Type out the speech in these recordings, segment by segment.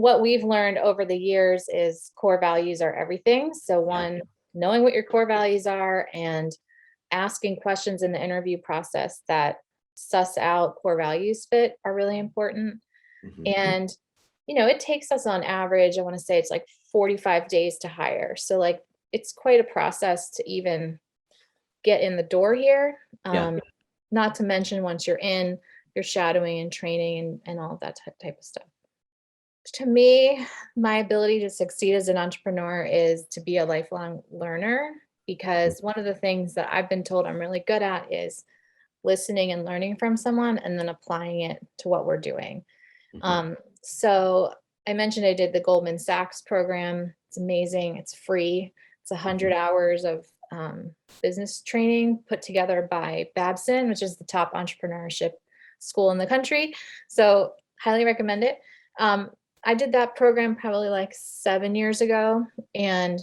what we've learned over the years is core values are everything. So one, knowing what your core values are and asking questions in the interview process that suss out core values fit are really important. And, it takes us on average, I want to say it's like 45 days to hire. So like, it's quite a process to even get in the door here. Not to mention once you're in, you're shadowing and training and all of that type of stuff. To me, my ability to succeed as an entrepreneur is to be a lifelong learner, because one of the things that I've been told I'm really good at is listening and learning from someone and then applying it to what we're doing. So I mentioned I did the Goldman Sachs program. It's amazing. It's free. It's 100 hours of business training put together by Babson, which is the top entrepreneurship school in the country. So highly recommend it. I did that program probably like 7 years ago. And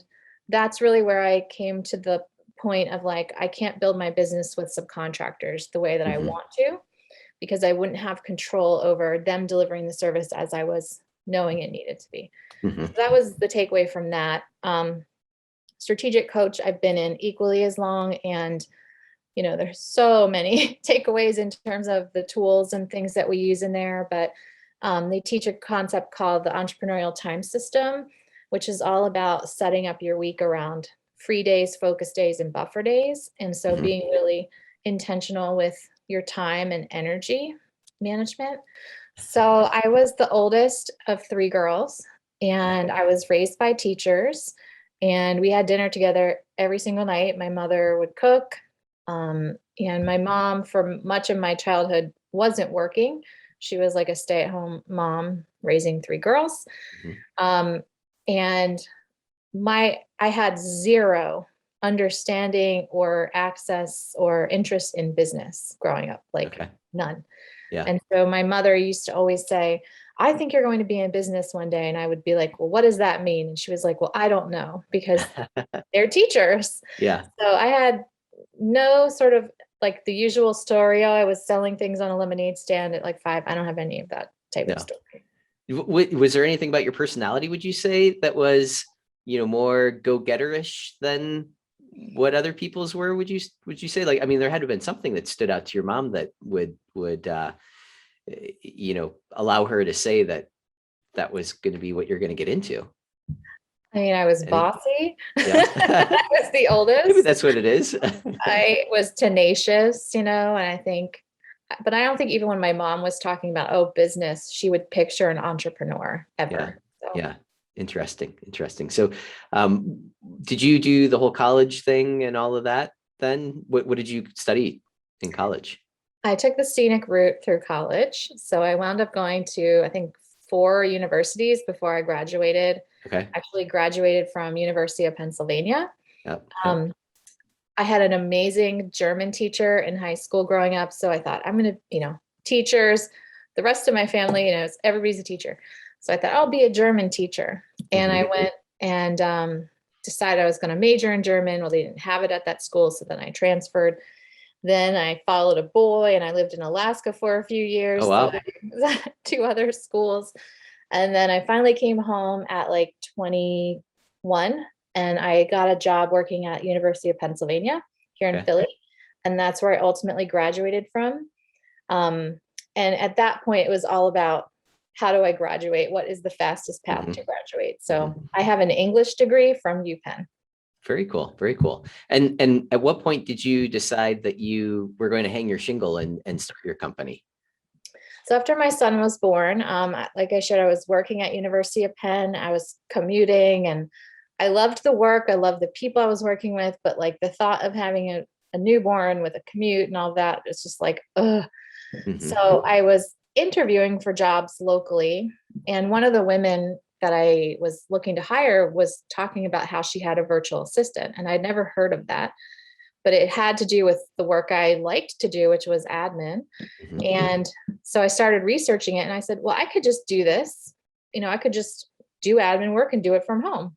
that's really where I came to the point of like, I can't build my business with subcontractors the way that I want to, because I wouldn't have control over them delivering the service as I was knowing it needed to be. So that was the takeaway from that. Strategic coach, I've been in equally as long. And, there's so many takeaways in terms of the tools and things that we use in there. But they teach a concept called the entrepreneurial time system, which is all about setting up your week around free days, focus days, and buffer days. And so being really intentional with your time and energy management. So I was the oldest of 3 girls, and I was raised by teachers, and we had dinner together every single night. My mother would cook, and my mom, for much of my childhood, wasn't working. She was like a stay-at-home mom raising 3 girls. And I had zero understanding or access or interest in business growing up, like none. And so my mother used to always say, I think you're going to be in business one day. And I would be like, well, what does that mean? And she was like, well, I don't know, because they're teachers. So I had no sort of like the usual story. Oh, I was selling things on a lemonade stand at like 5. I don't have any of that type of story. Was there anything about your personality, would you say, that was, more go-getter-ish than what other people's were? Would you say, like, I mean, there had to have been something that stood out to your mom that would allow her to say that was going to be what you're going to get into? I mean, I was bossy. I was the oldest. Maybe that's what it is. I was tenacious, and I think, but I don't think even when my mom was talking about, business, she would picture an entrepreneur ever. Interesting. So, did you do the whole college thing and all of that then? What did you study in college? I took the scenic route through college. So I wound up going to, I think, 4 universities before I graduated. Actually graduated from University of Pennsylvania. I had an amazing German teacher in high school growing up. So I thought, I'm going to, teachers, the rest of my family, everybody's a teacher. So I thought I'll be a German teacher. And I went and decided I was going to major in German. Well, they didn't have it at that school. So then I transferred. Then I followed a boy, and I lived in Alaska for a few years. Oh, wow. So 2 other schools. And then I finally came home at like 21, and I got a job working at University of Pennsylvania here in Philly. And that's where I ultimately graduated from. And at that point, it was all about, how do I graduate? What is the fastest path to graduate? So I have an English degree from UPenn. Very cool. And at what point did you decide that you were going to hang your shingle and start your company? So after my son was born, like I shared, I was working at University of Penn. I was commuting, and I loved the work. I loved the people I was working with, but like the thought of having a newborn with a commute and all that, it's just like, ugh. So I was interviewing for jobs locally, and one of the women that I was looking to hire was talking about how she had a virtual assistant, and I'd never heard of that, but it had to do with the work I liked to do, which was admin. And so I started researching it, and I said, well, I could just do this. I could just do admin work and do it from home.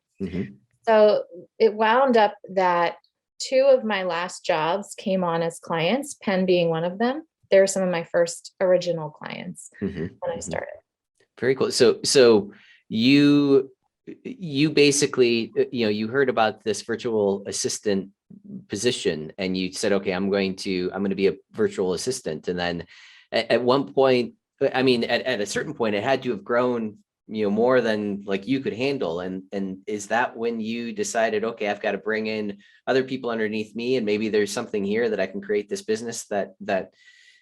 So it wound up that 2 of my last jobs came on as clients, Penn being one of them. They were some of my first original clients when I started. Very cool. So you basically, you heard about this virtual assistant position and you said, okay, I'm going to be a virtual assistant. And then at one point, I mean, at a certain point, it had to have grown, more than like you could handle. And is that when you decided, okay, I've got to bring in other people underneath me, and maybe there's something here that I can create this business that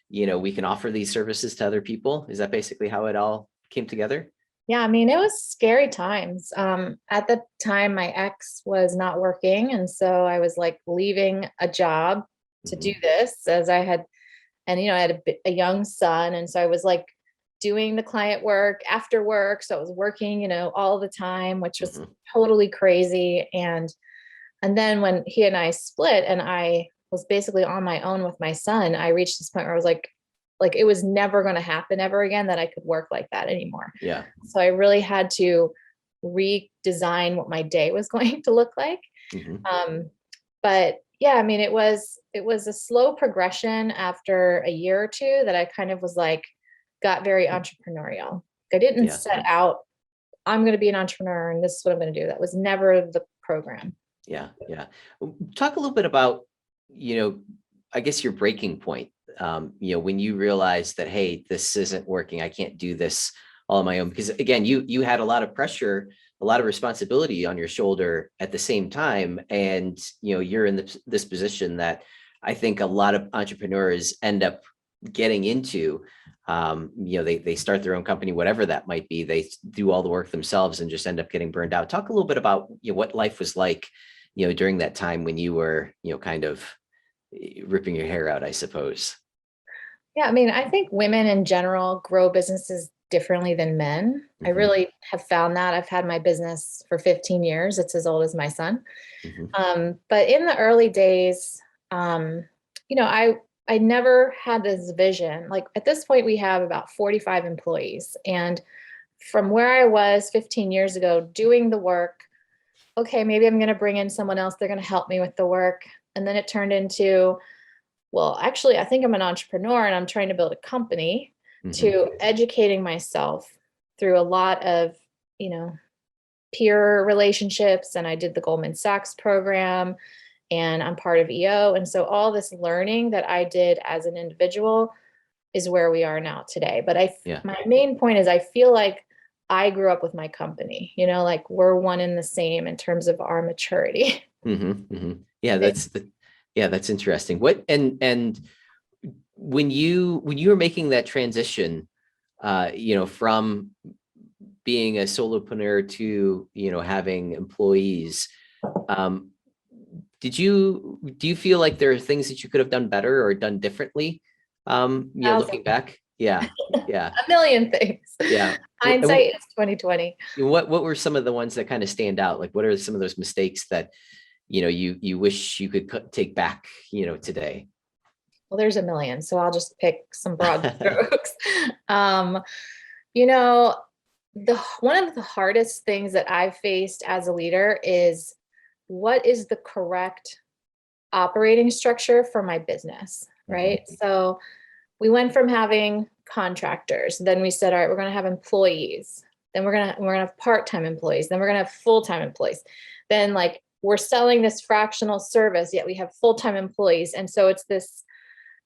we can offer these services to other people? Is that basically how it all came together? Yeah, I mean, it was scary times. At the time, my ex was not working. And so I was like leaving a job to do this as I had, and, I had a young son. And so I was like doing the client work after work. So I was working, all the time, which was totally crazy. And then when he and I split and I was basically on my own with my son, I reached this point where I was like it was never going to happen ever again that I could work like that anymore. Yeah. So I really had to redesign what my day was going to look like. But yeah, I mean, it was a slow progression after a year or two that I kind of was like, got very entrepreneurial. I didn't set out, I'm going to be an entrepreneur and this is what I'm going to do. That was never the program. Yeah. Yeah. Talk a little bit about, I guess your breaking point, when you realize that, hey, this isn't working, I can't do this all on my own. Because again, you had a lot of pressure, a lot of responsibility on your shoulder at the same time. And, you're in this position that I think a lot of entrepreneurs end up getting into. They start their own company, whatever that might be. They do all the work themselves and just end up getting burned out. Talk a little bit about what life was like, during that time when you were, kind of ripping your hair out, I suppose. Yeah, I mean, I think women in general grow businesses differently than men. I really have found that. I've had my business for 15 years. It's as old as my son. But in the early days, I never had this vision. Like at this point, we have about 45 employees. And from where I was 15 years ago doing the work, okay, maybe I'm going to bring in someone else. They're going to help me with the work. And then it turned into, well, actually, I think I'm an entrepreneur and I'm trying to build a company, to educating myself through a lot of, peer relationships. And I did the Goldman Sachs program and I'm part of EO. And so all this learning that I did as an individual is where we are now today. But my main point is I feel like I grew up with my company, like we're one and the same in terms of our maturity. Yeah, that's interesting. What, and when you were making that transition, from being a solopreneur to, having employees, do you feel like there are things that you could have done better or done differently? Looking back? Yeah. A million things. Yeah. Hindsight is 2020. What were some of the ones that kind of stand out? Like, what are some of those mistakes that, you wish you could take back, today? Well, there's a million, so I'll just pick some broad strokes. One of the hardest things that I've faced as a leader is, what is the correct operating structure for my business, right? So we went from having contractors, then we said, all right, we're going to have employees, then we're going to have part-time employees, then we're going to have full-time employees, then like we're selling this fractional service, yet we have full-time employees. And so it's this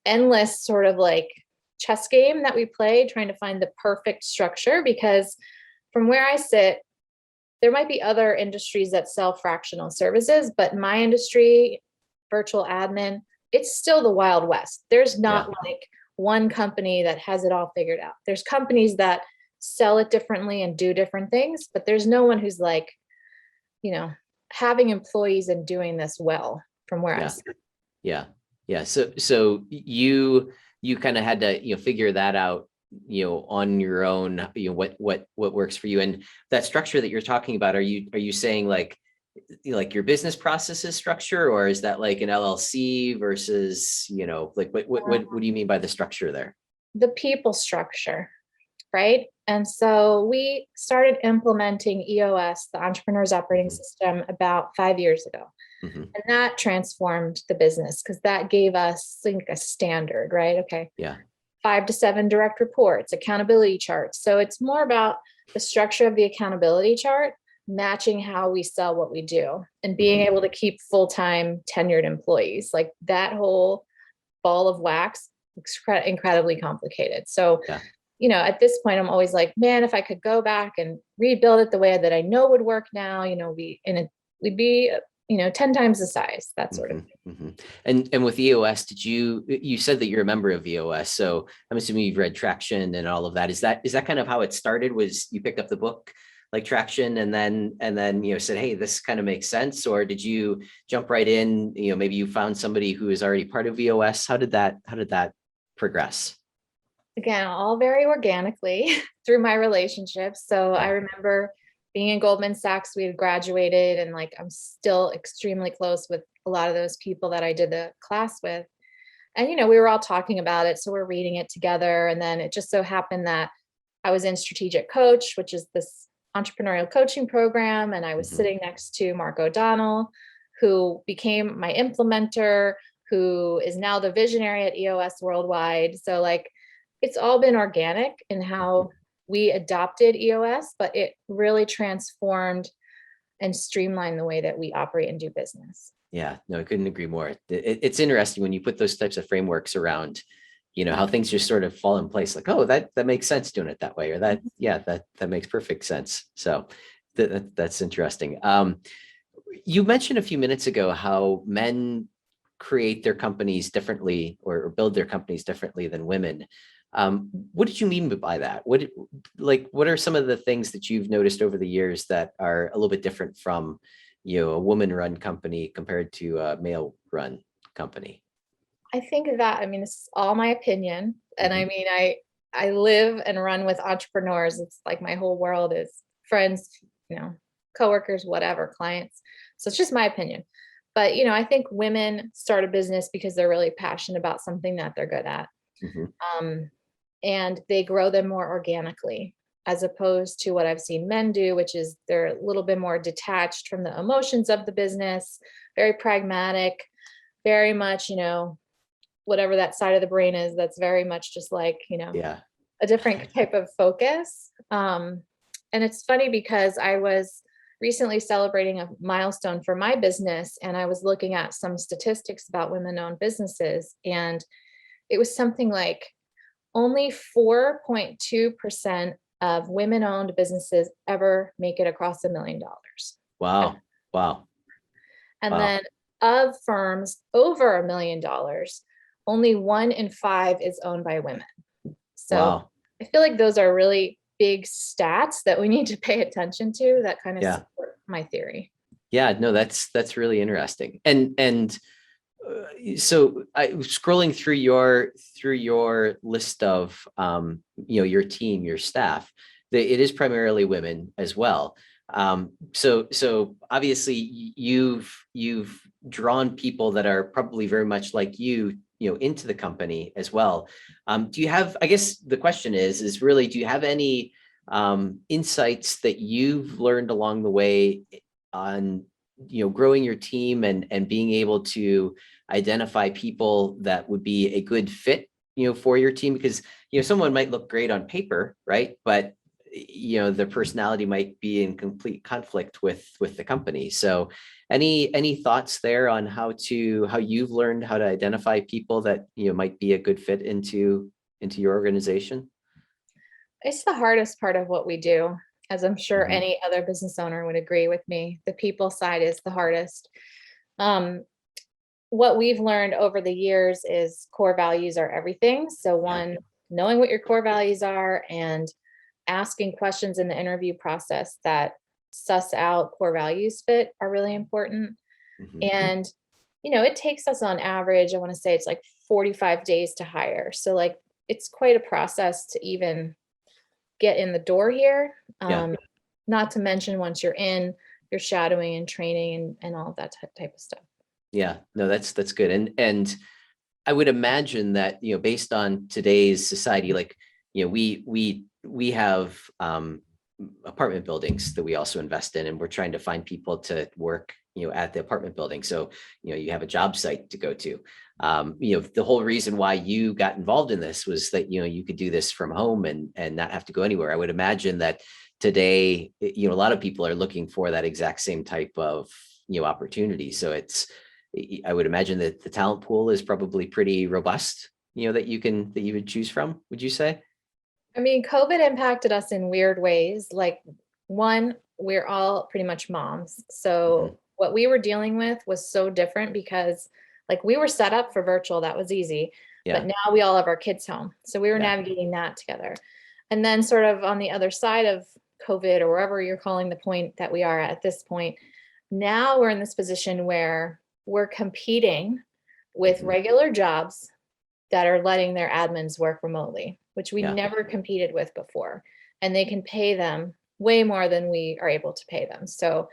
endless sort of like chess game that we play, trying to find the perfect structure. Because from where I sit, there might be other industries that sell fractional services, but my industry, virtual admin, it's still the Wild West. There's not like one company that has it all figured out. There's companies that sell it differently and do different things, but there's no one who's like, having employees and doing this well from where I sit. Yeah. So you kind of had to, figure that out, on your own, what works for you. And that structure that you're talking about, are you saying like your business processes structure, or is that like an LLC versus, like what do you mean by the structure there? The people structure, right? And so we started implementing EOS, the Entrepreneur's Operating System, about 5 years ago. And that transformed the business because that gave us like a standard, right? Okay. 5 to 7 direct reports, accountability charts. So it's more about the structure of the accountability chart matching how we sell what we do, and being able to keep full-time tenured employees. Like that whole ball of wax, incredibly complicated. So, Yeah. at this point, I'm always like, man, if I could go back and rebuild it the way that I know would work now, we'd be, 10 times the size, that sort of thing. And with EOS, you said that you're a member of EOS, so I'm assuming you've read Traction and all of that. Is that kind of how it started? Was you picked up the book like Traction and then said, hey, this kind of makes sense? Or did you jump right in? Maybe you found somebody who is already part of EOS. How did that progress? Again, all very organically through my relationships. So I remember being in Goldman Sachs, we had graduated, and like I'm still extremely close with a lot of those people that I did the class with. And we were all talking about it, so we're reading it together. And then it just so happened that I was in Strategic Coach, which is this entrepreneurial coaching program, and I was sitting next to Mark O'Donnell, who became my implementer, who is now the visionary at EOS Worldwide. So like it's all been organic in how we adopted EOS, but it really transformed and streamlined the way that we operate and do business. Yeah, no, I couldn't agree more. It's interesting when you put those types of frameworks around, how things just sort of fall in place. Like, oh, that makes sense doing it that way, or that makes perfect sense. So that's interesting. You mentioned a few minutes ago how men create their companies differently or build their companies differently than women. What did you mean by that? What are some of the things that you've noticed over the years that are a little bit different from, a woman-run company compared to a male-run company? I think that, this is all my opinion. And I live and run with entrepreneurs. It's like my whole world is friends, coworkers, whatever, clients. So it's just my opinion. But, I think women start a business because they're really passionate about something that they're good at. And they grow them more organically, as opposed to what I've seen men do, which is they're a little bit more detached from the emotions of the business, very pragmatic, very much, whatever that side of the brain is, that's very much just like, a different type of focus. And it's funny because I was recently celebrating a milestone for my business, and I was looking at some statistics about women-owned businesses, and it was something like only 4.2% of women-owned businesses ever make it across $1 million. Wow. And Wow. then of firms over $1 million, only 1 in 5 is owned by women. So Wow. I feel like those are really big stats that we need to pay attention to that kind of support my theory. Yeah, no, that's really interesting. And so I scrolling through your list of your team, your staff, it is primarily women as well. So obviously you've drawn people that are probably very much like into the company as well. Do you have, I guess the question is really, do you have any insights that you've learned along the way on growing your team and being able to identify people that would be a good fit for your team? Because someone might look great on paper, right, but their personality might be in complete conflict with the company. So any thoughts there on how you've learned how to identify people that might be a good fit into your organization? It's the hardest part of what we do, as I'm sure any other business owner would agree with me. The people side is the hardest. What we've learned over the years is core values are everything. So knowing what your core values are and asking questions in the interview process that suss out core values fit are really important. And, it takes us on average, I want to say it's like 45 days to hire. So like, it's quite a process to even get in the door here. Not to mention once you're in, you're shadowing and training and all of that type of stuff. Yeah, no, that's good. And I would imagine that, based on today's society, like, we have apartment buildings that we also invest in, and we're trying to find people to work, at the apartment building. So, you have a job site to go to. The whole reason why you got involved in this was that, you could do this from home and not have to go anywhere. I would imagine that today, a lot of people are looking for that exact same type of, opportunity. So I would imagine that the talent pool is probably pretty robust, that you would choose from, would you say? I mean, COVID impacted us in weird ways. Like, one, we're all pretty much moms. So what we were dealing with was so different because like we were set up for virtual, that was easy. Yeah. But now we all have our kids home. So we were Yeah. navigating that together. And then sort of on the other side of COVID, or wherever you're calling the point that we are at this point, now we're in this position where we're competing with regular jobs that are letting their admins work remotely, which we Yeah. never competed with before. And they can pay them way more than we are able to pay them. So,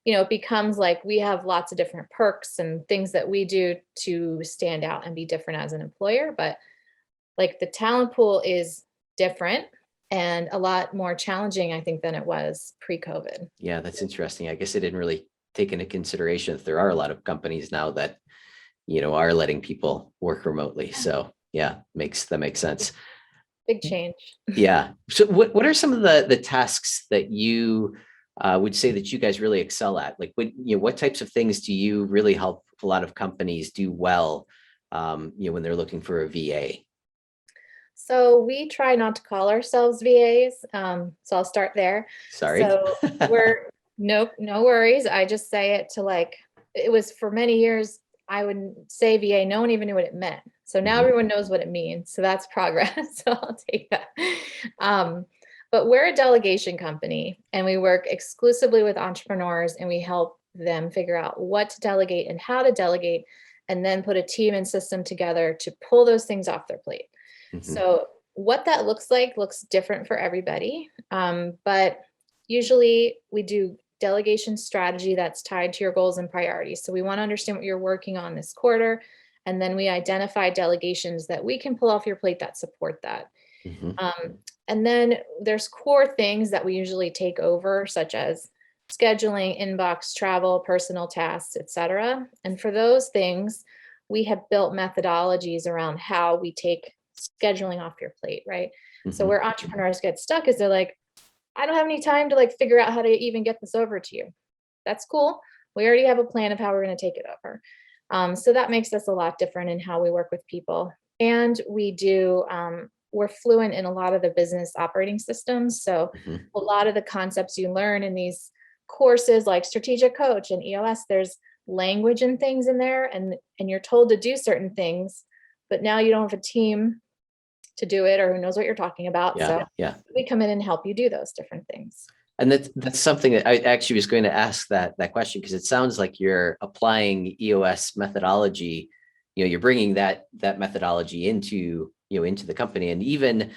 it becomes like we have lots of different perks and things that we do to stand out and be different as an employer. But like the talent pool is different and a lot more challenging, I think, than it was pre-COVID. Yeah, that's interesting. I guess I didn't really take into consideration that there are a lot of companies now that, are letting people work remotely. So yeah, that makes sense. Big change. Yeah. So what are some of the tasks that you would say that you guys really excel at? Like what types of things do you really help a lot of companies do well, when they're looking for a VA? So we try not to call ourselves VAs. So I'll start there. Sorry. So nope, no worries. I just say it to it was for many years, I would say VA, no one even knew what it meant. So now everyone knows what it means. So that's progress. So I'll take that. But we're a delegation company and we work exclusively with entrepreneurs and we help them figure out what to delegate and how to delegate, and then put a team and system together to pull those things off their plate. So what that looks like looks different for everybody. But usually we do delegation strategy that's tied to your goals and priorities. So we want to understand what you're working on this quarter. And then we identify delegations that we can pull off your plate that support that. And then there's core things that we usually take over, such as scheduling, inbox, travel, personal tasks, etc. And for those things, we have built methodologies around how we take scheduling off your plate, right? So where entrepreneurs get stuck is they're like, I don't have any time to figure out how to even get this over to you. That's cool. We already have a plan of how we're going to take it over. So that makes us a lot different in how we work with people. And we're fluent in a lot of the business operating systems. So a lot of the concepts you learn in these courses like Strategic Coach and EOS, there's language and things in there, and you're told to do certain things, but now you don't have a team to do it or who knows what you're talking about. So we come in and help you do those different things. And that's something that I actually was going to ask that question, because it sounds like you're applying EOS methodology. You're bringing that methodology into the company, and even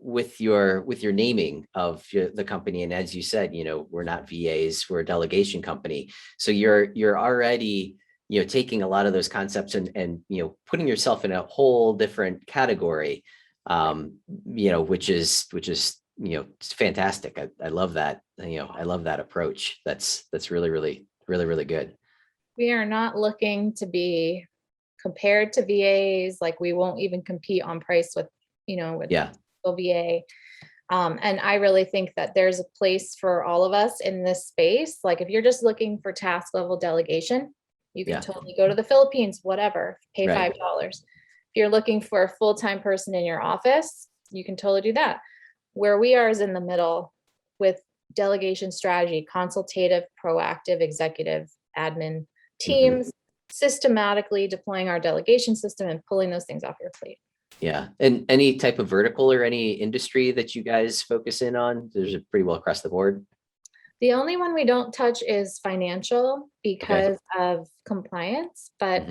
with your naming of the company. And as you said, we're not VAs, we're a delegation company. So you're already taking a lot of those concepts and putting yourself in a whole different category, which is fantastic. I love that. I love that approach. That's really, really, really, really good. We are not looking to be compared to VAs. Like we won't even compete on price with a VA. And I really think that there's a place for all of us in this space. Like if you're just looking for task level delegation, you can totally go to the Philippines, whatever, pay $5. If you're looking for a full-time person in your office, you can totally do that. Where we are is in the middle with delegation strategy, consultative, proactive, executive, admin teams, systematically deploying our delegation system and pulling those things off your plate. Yeah. And any type of vertical or any industry that you guys focus in on? There's pretty well across the board. The only one we don't touch is financial because of compliance. But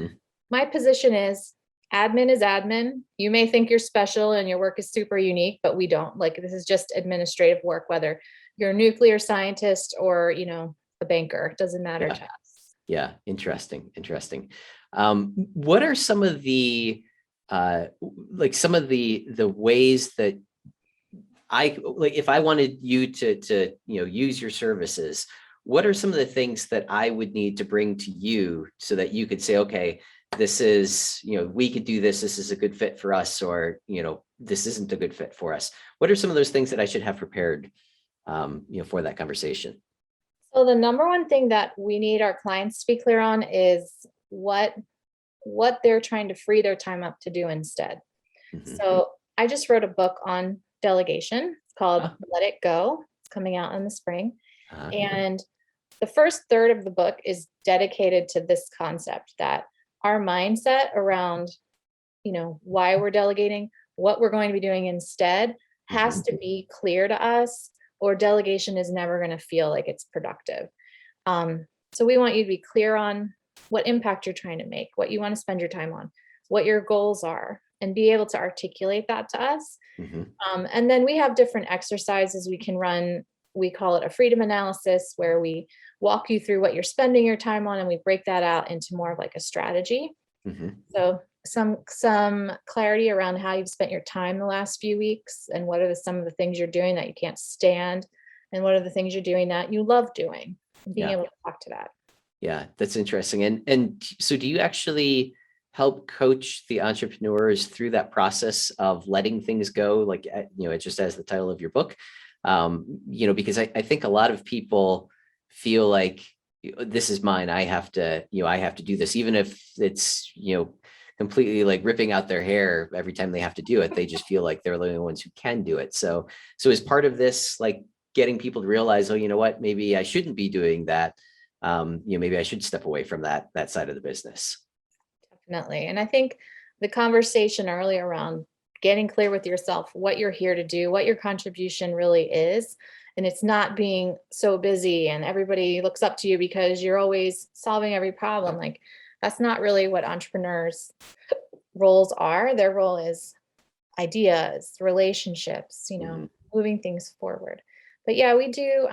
my position is admin. You may think you're special and your work is super unique, but we don't. Like this is just administrative work, whether you're a nuclear scientist or, a banker, it doesn't matter to us. Yeah. Interesting. What are some of the ways that if I wanted you to use your services, what are some of the things that I would need to bring to you so that you could say, okay, this is, we could do this. This is a good fit for us, or, this isn't a good fit for us. What are some of those things that I should have prepared, for that conversation? So the number one thing that we need our clients to be clear on is what they're trying to free their time up to do instead. Mhm. So I just wrote a book on delegation. It's called Ah, Let It Go. It's coming out in the spring. uh-huh. And the first third of the book is dedicated to this concept that our mindset around, why we're delegating, what we're going to be doing instead has Mhm. to be clear to us, or delegation is never going to feel like it's productive. So we want you to be clear on what impact you're trying to make, what you want to spend your time on, what your goals are, and be able to articulate that to us. Mhm. And then we have different exercises we can run. We call it a freedom analysis, where we walk you through what you're spending your time on, and we break that out into more of like a strategy. Mhm. So some clarity around how you've spent your time the last few weeks, and what are some of the things you're doing that you can't stand, and what are the things you're doing that you love doing, and being Yeah. able to talk to that. Yeah, that's interesting. And so do you actually help coach the entrepreneurs through that process of letting things go, like, just as the title of your book? Because I think a lot of people feel like, this is mine. I have to, I have to do this, even if it's, completely like ripping out their hair every time they have to do it. They just feel like they're the only ones who can do it. So is part of this like getting people to realize, oh, you know what, maybe I shouldn't be doing that. Maybe I should step away from that side of the business. Definitely. And I think the conversation earlier around getting clear with yourself what you're here to do, what your contribution really is, and it's not being so busy and everybody looks up to you because you're always solving every problem. Like, that's not really what entrepreneurs' roles are. Their role is ideas, relationships, Mhm. moving things forward. But yeah, we do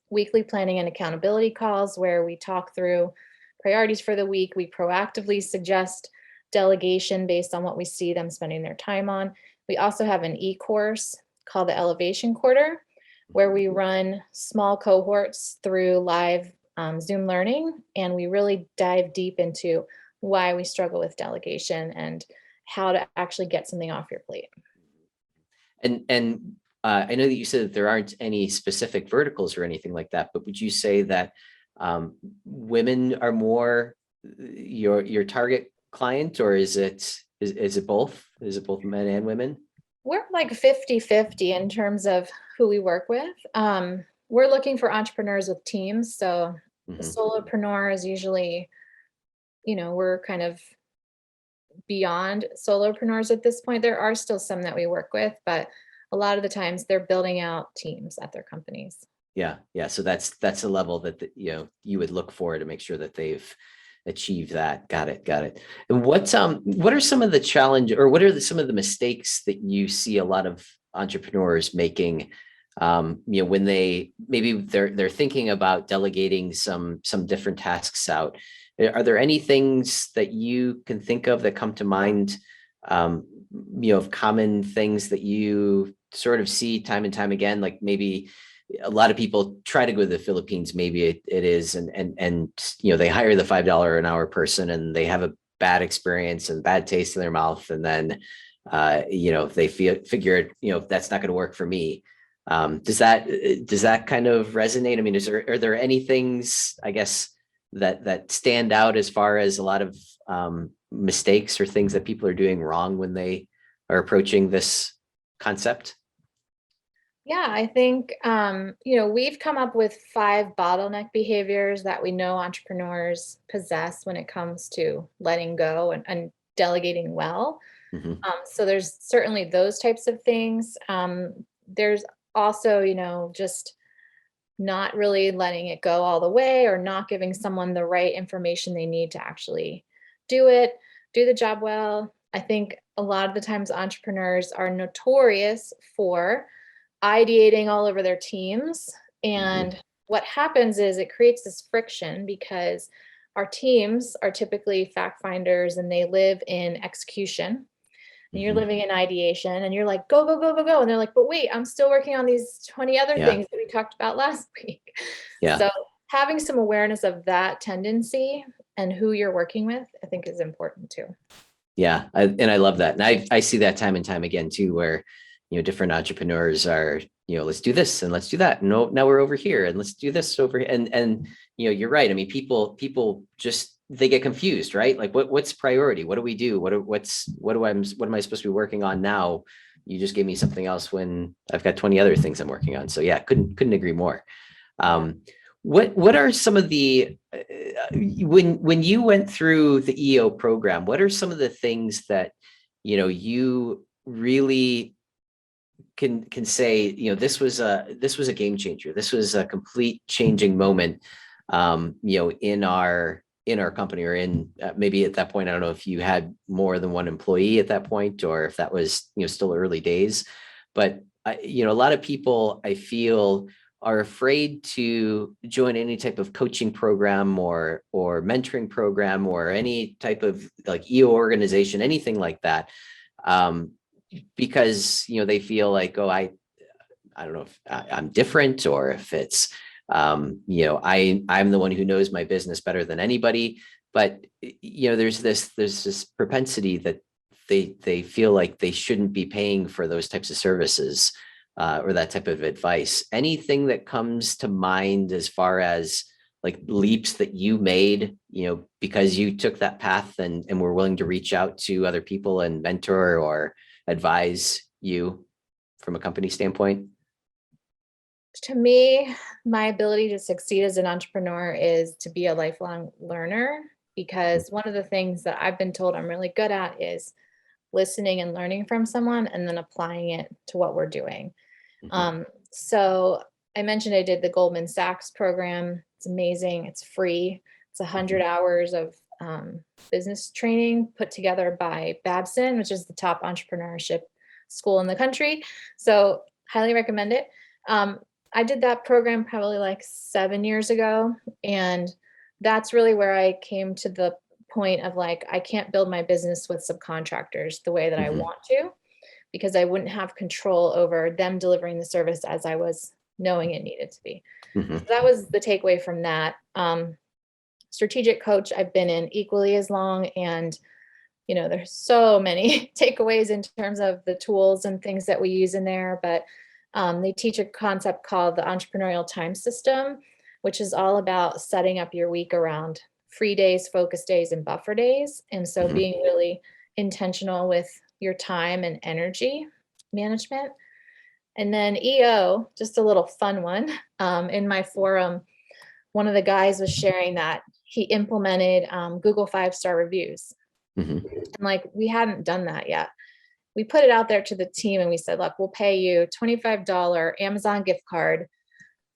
weekly planning and accountability calls where we talk through priorities for the week. We proactively suggest delegation based on what we see them spending their time on. We also have an e-course called the Elevation Quarter, where we run small cohorts through live Zoom learning, and we really dive deep into why we struggle with delegation and how to actually get something off your plate. And I know that you said that there aren't any specific verticals or anything like that, but would you say that women are more your target client, or is it both? Is it both men and women? We're like 50-50 in terms of who we work with. We're looking for entrepreneurs with teams. So the Mhm. solopreneur is usually, we're kind of beyond solopreneurs at this point. There are still some that we work with, but a lot of the times they're building out teams at their companies. Yeah, yeah. So that's a level that you would look for to make sure that they've achieved that. Got it, got it. And what are some of the challenge, or what are some of the mistakes that you see a lot of entrepreneurs making? When they're thinking about delegating some different tasks out. Are there any things that you can think of that come to mind? Of common things that you sort of see time and time again, like maybe a lot of people try to go to the Philippines, maybe it is, and they hire the $5 an hour person and they have a bad experience and bad taste in their mouth, and then they figure that's not going to work for me. Does that kind of resonate? I mean, are there any things, I guess, that stand out as far as a lot of mistakes or things that people are doing wrong when they are approaching this concept? Yeah, I think, we've come up with 5 bottleneck behaviors that we know entrepreneurs possess when it comes to letting go and delegating well. Mhm. So there's certainly those types of things. There's also, just not really letting it go all the way, or not giving someone the right information they need to actually do it, do the job well. I think a lot of the times entrepreneurs are notorious for ideating all over their teams. Mhm. And what happens is it creates this friction because our teams are typically fact finders and they live in execution. And you're Mhm. living in ideation and you're like, go, go, go, go, go. And they're like, but wait, I'm still working on these 20 other Yeah. things that we talked about last week. Yeah. So having some awareness of that tendency and who you're working with, I think is important too. Yeah. And I love that. And I see that time and time again too, where, different entrepreneurs are, let's do this and let's do that. No, now we're over here and let's do this over here. And, you're right. I mean, people just, they get confused, right? Like what's priority? What do we do? What am I supposed to be working on now? You just gave me something else when I've got 20 other things I'm working on. So yeah, couldn't agree more. What are some of the when you went through the EO program, what are some of the things that you really can say, this was a game changer. This was a complete changing moment, in our company, or in maybe at that point, I don't know if you had more than one employee at that point, or if that was, still early days, but a lot of people, I feel, are afraid to join any type of coaching program or mentoring program or any type of like EO organization, anything like that. Because, they feel like, oh, I don't know if I'm different, or if it's, I'm the one who knows my business better than anybody. But, there's this propensity that they feel like they shouldn't be paying for those types of services, or that type of advice. Anything that comes to mind as far as like leaps that you made, because you took that path and were willing to reach out to other people and mentor or advise you from a company standpoint? To me, my ability to succeed as an entrepreneur is to be a lifelong learner, because one of the things that I've been told I'm really good at is listening and learning from someone and then applying it to what we're doing. So I mentioned I did the Goldman Sachs program. It's amazing. It's free. It's 100 hours of business training put together by Babson, which is the top entrepreneurship school in the country. So highly recommend it. I did that program probably like 7 years ago. And that's really where I came to the point of like, I can't build my business with subcontractors the way that I want to, because I wouldn't have control over them delivering the service as I was knowing it needed to be. So that was the takeaway from that. Strategic coach, I've been in equally as long, and there's so many takeaways in terms of the tools and things that we use in there, but they teach a concept called the entrepreneurial time system, which is all about setting up your week around free days, focus days, and buffer days. And so being really intentional with your time and energy management. And then EO, just a little fun one. In my forum, one of the guys was sharing that he implemented Google 5-star reviews. And like, we hadn't done that yet. We put it out there to the team and we said, look, we'll pay you $25 Amazon gift card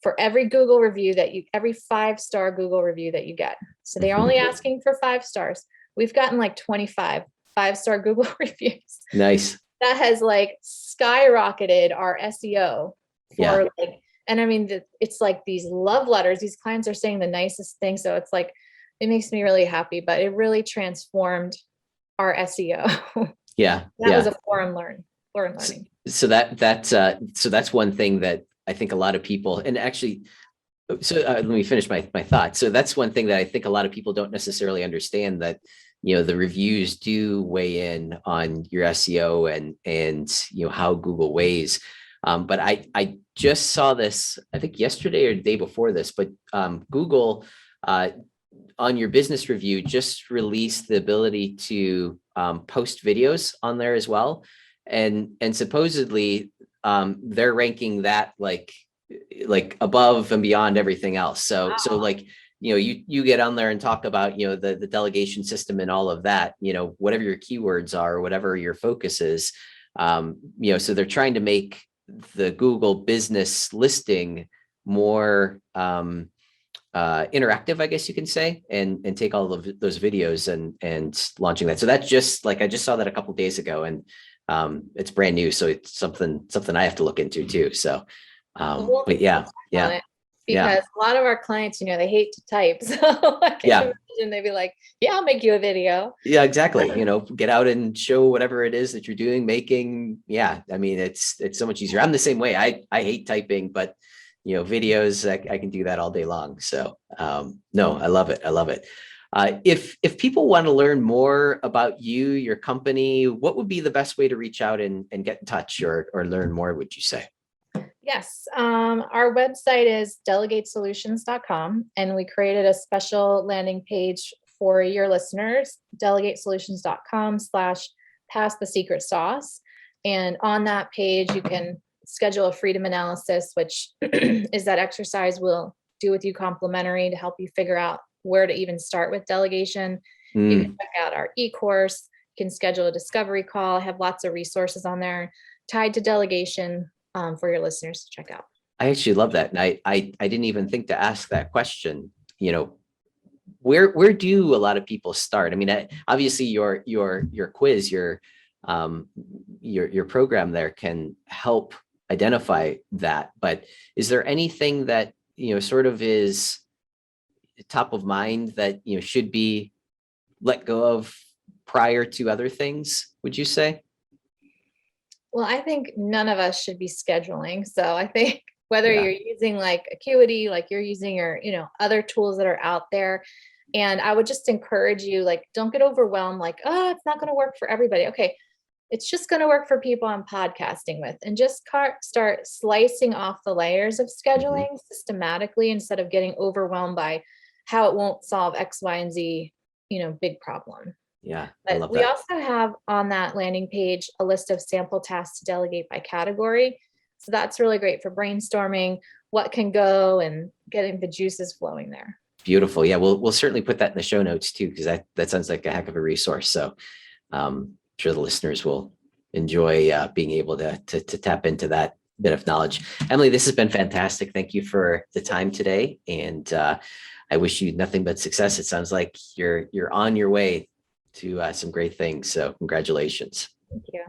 for every Google review every 5-star Google review that you get. So they're only asking for 5 stars. We've gotten like 25 5-star Google reviews. Nice. That has like skyrocketed our SEO for like, and I mean, it's like these love letters. These clients are saying the nicest things. So it's like, it makes me really happy, but it really transformed our SEO. That was a forum learning. So that's one thing that I think a lot of people, and actually, let me finish my thought. So that's one thing that I think a lot of people don't necessarily understand, that the reviews do weigh in on your SEO and how Google weighs. But I just saw this, I think yesterday or the day before this, but Google on your business review just released the ability to post videos on there as well. And supposedly they're ranking that like above and beyond everything else. So like, you get on there and talk about, the delegation system and all of that, whatever your keywords are, or whatever your focus is, so they're trying to make the Google business listing more interactive, I guess you can say, and take all of those videos and launching that. So that's just like, I just saw that a couple of days ago, and it's brand new. So it's something I have to look into too. So, but yeah. Because a lot of our clients, they hate to type. So I can imagine they'd be like, yeah, I'll make you a video. Yeah, exactly. Get out and show whatever it is that you're doing, making. Yeah. I mean, it's so much easier. I'm the same way. I hate typing, but videos, I can do that all day long. So, no, I love it. If people want to learn more about you, your company, what would be the best way to reach out and get in touch or learn more, would you say? Yes, our website is delegatesolutions.com, and we created a special landing page for your listeners, delegatesolutions.com/pass the secret sauce. And on that page, you can schedule a freedom analysis, which is that exercise we'll do with you complimentary to help you figure out where to even start with delegation. You can check out our e-course, you can schedule a discovery call. I have lots of resources on there tied to delegation for your listeners to check out. I actually love that. And I didn't even think to ask that question. Where do a lot of people start? I mean, obviously your quiz, your program there can help identify that, but is there anything that, sort of is top of mind that, should be let go of prior to other things, would you say? Well, I think none of us should be scheduling. So I think whether Yeah. you're using like Acuity, like you're using your, other tools that are out there. And I would just encourage you, like, don't get overwhelmed, like, oh, it's not going to work for everybody. Okay. It's just going to work for people I'm podcasting with, and just start slicing off the layers of scheduling systematically instead of getting overwhelmed by how it won't solve X, Y, and Z, big problem. Yeah, I But love we that. also have on that landing page a list of sample tasks to delegate by category. So that's really great for brainstorming what can go and getting the juices flowing there. Beautiful. Yeah, we'll certainly put that in the show notes too, because that sounds like a heck of a resource. So I'm sure the listeners will enjoy being able to tap into that bit of knowledge. Emily, this has been fantastic. Thank you for the time today, and I wish you nothing but success. It sounds like you're on your way to some great things. So congratulations. Thank you.